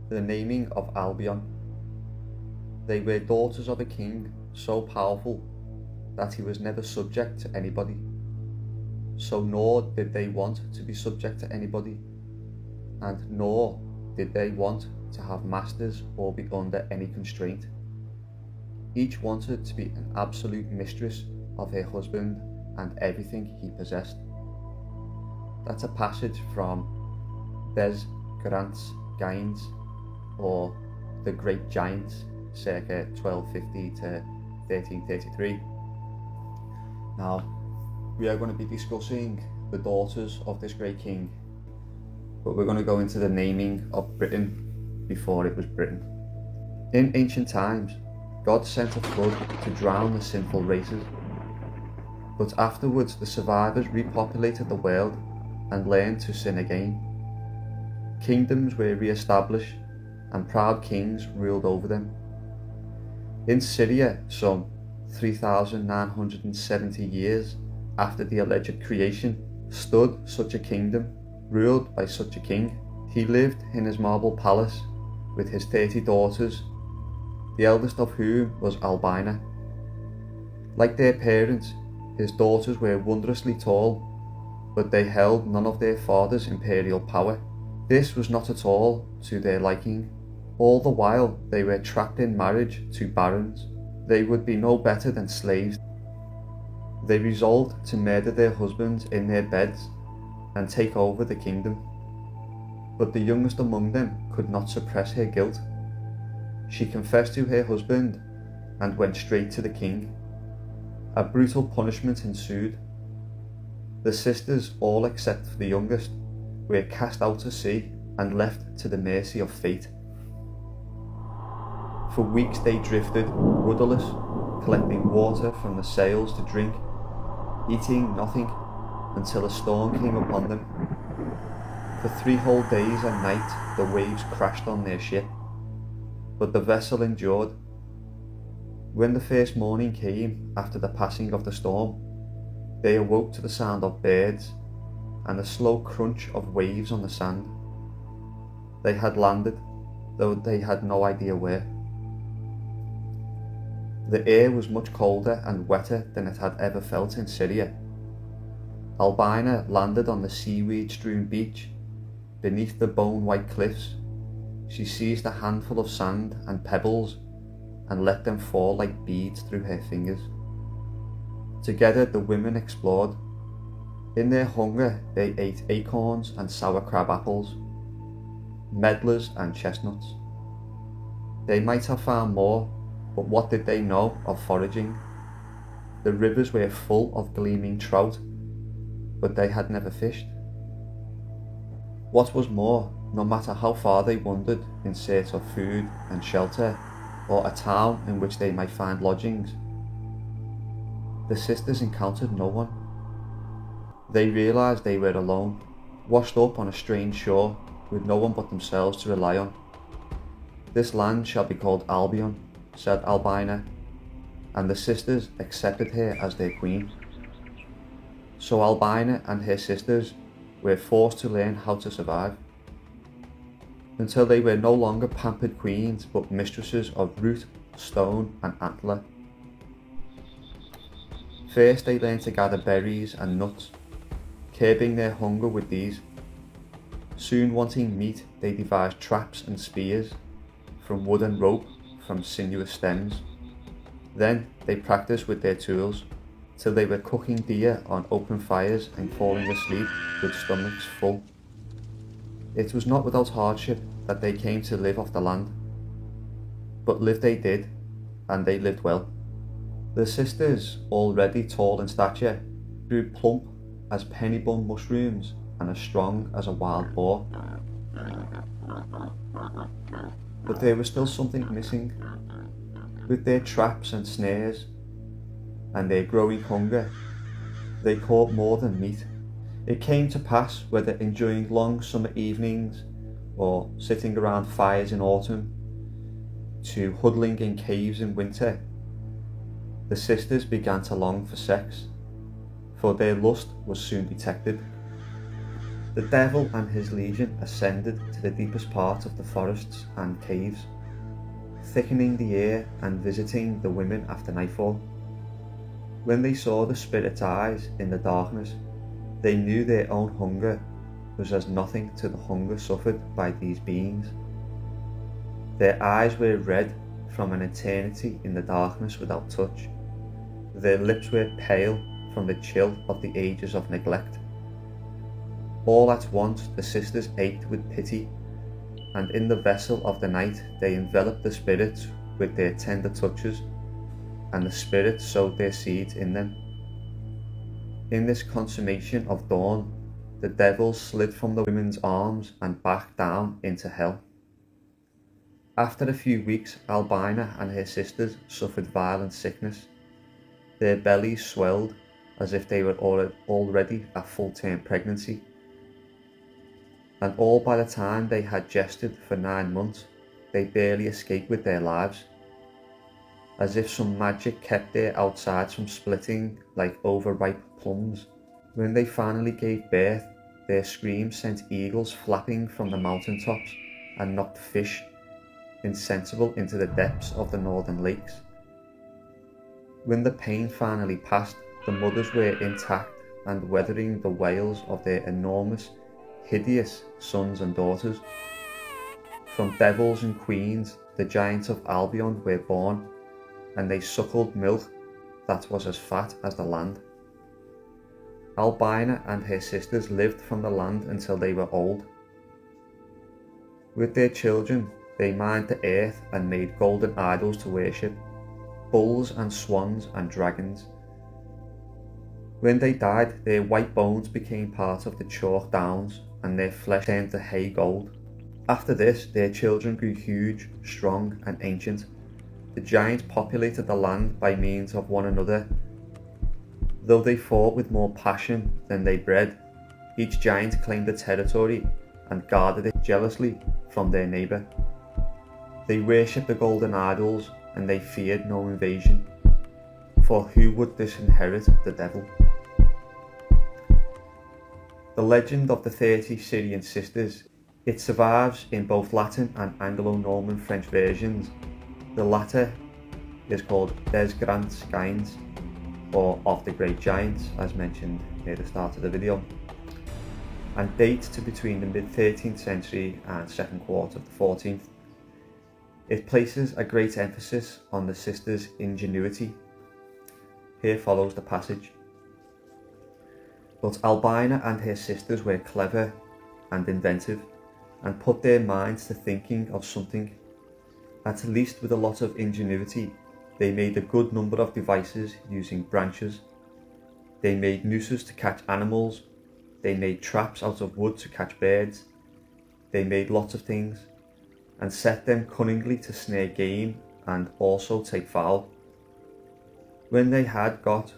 The naming of Albion. They were daughters of a king so powerful that he was never subject to anybody, so nor did they want to be subject to anybody, and nor did they want to have masters or be under any constraint. Each wanted to be an absolute mistress of her husband and everything he possessed. That's a passage from Bez Grant's Gaines, or The Great Giants, circa 1250 to 1333. Now, we are going to be discussing the daughters of this great king, but we're going to go into the naming of Britain before it was Britain. In ancient times, God sent a flood to drown the sinful races, but afterwards the survivors repopulated the world and learned to sin again. Kingdoms were re-established and proud kings ruled over them. In Syria, some 3,970 years after the alleged creation, stood such a kingdom, ruled by such a king. He lived in his marble palace with his 30 daughters, the eldest of whom was Albine. Like their parents, his daughters were wondrously tall, but they held none of their father's imperial power. This was not at all to their liking. All the while they were trapped in marriage to barons. They would be no better than slaves. They resolved to murder their husbands in their beds and take over the kingdom. But the youngest among them could not suppress her guilt. She confessed to her husband and went straight to the king. A brutal punishment ensued. The sisters, all except for the youngest, were cast out to sea and left to the mercy of fate. For weeks they drifted, rudderless, collecting water from the sails to drink, eating nothing, until a storm came upon them. For 3 whole days and nights the waves crashed on their ship, but the vessel endured. When the first morning came after the passing of the storm, they awoke to the sound of birds and the slow crunch of waves on the sand. They had landed, though they had no idea where. The air was much colder and wetter than it had ever felt in Syria. Albine landed on the seaweed-strewn beach. Beneath the bone-white cliffs, she seized a handful of sand and pebbles and let them fall like beads through her fingers. Together the women explored. In their hunger they ate acorns and sour crab apples, medlars and chestnuts. They might have found more, but what did they know of foraging? The rivers were full of gleaming trout, but they had never fished. What was more, no matter how far they wandered in search of food and shelter, or a town in which they might find lodgings, the sisters encountered no one. They realised they were alone, washed up on a strange shore, with no one but themselves to rely on. "This land shall be called Albion," said Albine, and the sisters accepted her as their queen. So Albine and her sisters were forced to learn how to survive, until they were no longer pampered queens but mistresses of root, stone and antler. First they learned to gather berries and nuts, curbing their hunger with these. Soon wanting meat, they devised traps and spears, from wood and rope, from sinuous stems. Then they practiced with their tools, till they were cooking deer on open fires and falling asleep with stomachs full. It was not without hardship that they came to live off the land, but live they did, and they lived well. The sisters, already tall in stature, grew plump as penny-bun mushrooms and as strong as a wild boar. But there was still something missing. With their traps and snares, and their growing hunger, they caught more than meat. It came to pass, whether enjoying long summer evenings or sitting around fires in autumn, to huddling in caves in winter, the sisters began to long for sex, for their lust was soon detected. The devil and his legion ascended to the deepest part of the forests and caves, thickening the air and visiting the women after nightfall. When they saw the spirit's eyes in the darkness, they knew their own hunger was as nothing to the hunger suffered by these beings. Their eyes were red from an eternity in the darkness without touch. Their lips were pale from the chill of the ages of neglect. All at once the sisters ached with pity, and in the vessel of the night they enveloped the spirits with their tender touches, and the spirits sowed their seeds in them. In this consummation of dawn, the devil slid from the women's arms and back down into hell. After a few weeks, Albine and her sisters suffered violent sickness. Their bellies swelled as if they were already at full-term pregnancy, and all by the time they had gestured for 9 months, they barely escaped with their lives, as if some magic kept their outsides from splitting like overripe plums. When they finally gave birth, their screams sent eagles flapping from the mountaintops and knocked fish insensible into the depths of the northern lakes. When the pain finally passed, the mothers were intact and weathering the wails of their enormous, hideous sons and daughters. From devils and queens, the giants of Albion were born, and they suckled milk that was as fat as the land. Albine and her sisters lived from the land until they were old. With their children, they mined the earth and made golden idols to worship, bulls and swans and dragons. When they died, their white bones became part of the chalk downs, and their flesh turned to hay gold. After this, their children grew huge, strong, and ancient. The giants populated the land by means of one another. Though they fought with more passion than they bred, each giant claimed the territory and guarded it jealously from their neighbour. They worshipped the golden idols, and they feared no invasion, for who would disinherit the devil? The legend of the 30 Syrian sisters, it survives in both Latin and Anglo-Norman French versions. The latter is called Des Grands Giants, or of the Great Giants, as mentioned near the start of the video, and dates to between the mid-13th century and second quarter of the 14th. It places a great emphasis on the sisters' ingenuity. Here follows the passage. But Albine and her sisters were clever and inventive, and put their minds to thinking of something. At least with a lot of ingenuity, they made a good number of devices using branches. They made nooses to catch animals. They made traps out of wood to catch birds. They made lots of things, and set them cunningly to snare game and also take fowl. When they had got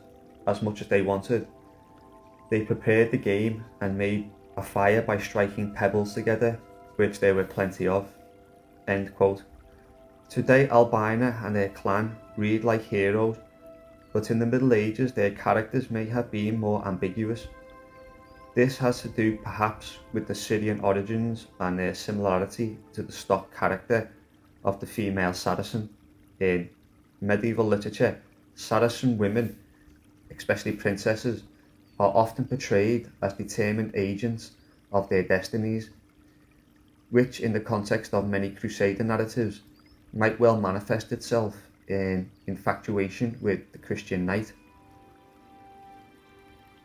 as much as they wanted, they prepared the game and made a fire by striking pebbles together, which there were plenty of." End quote. Today Albine and her clan read like heroes, but in the Middle Ages their characters may have been more ambiguous. This has to do perhaps with the Syrian origins and their similarity to the stock character of the female Saracen. In medieval literature, Saracen women, especially princesses, are often portrayed as determined agents of their destinies, which in the context of many Crusader narratives might well manifest itself in infatuation with the Christian knight,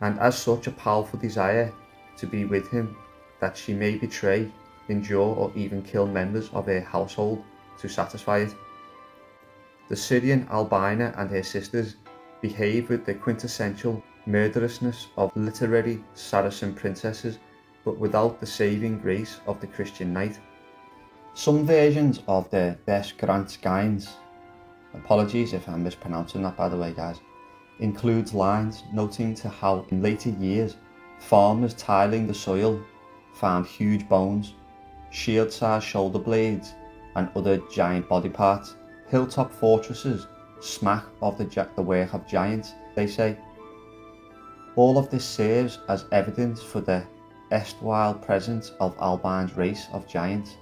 and as such a powerful desire to be with him, that she may betray, injure or even kill members of her household to satisfy it. The Syrian Albine and her sisters behave with the quintessential murderousness of literary Saracen princesses, but without the saving grace of the Christian knight. Some versions of the Des Grands Giants, apologies if I'm mispronouncing that by the way guys, includes lines noting to how in later years farmers tiling the soil found huge bones, shield-sized shoulder blades and other giant body parts. Hilltop fortresses smack of the work of giants, they say. All of this serves as evidence for the erstwhile presence of Albine's race of giants.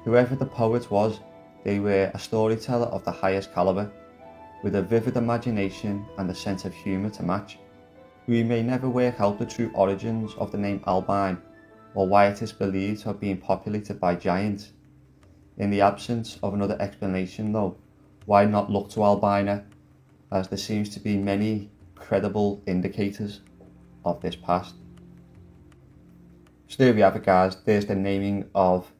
Whoever the poet was, they were a storyteller of the highest calibre, with a vivid imagination and a sense of humour to match. We may never work out the true origins of the name Albine, or why it is believed to have been populated by giants. In the absence of another explanation though, why not look to Albina, as there seems to be many credible indicators of this past. So there we have it, guys. There's the naming of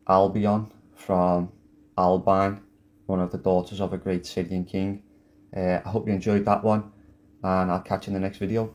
Albion from Albine, one of the daughters of a great Syrian king. I hope you enjoyed that one, and I'll catch you in the next video.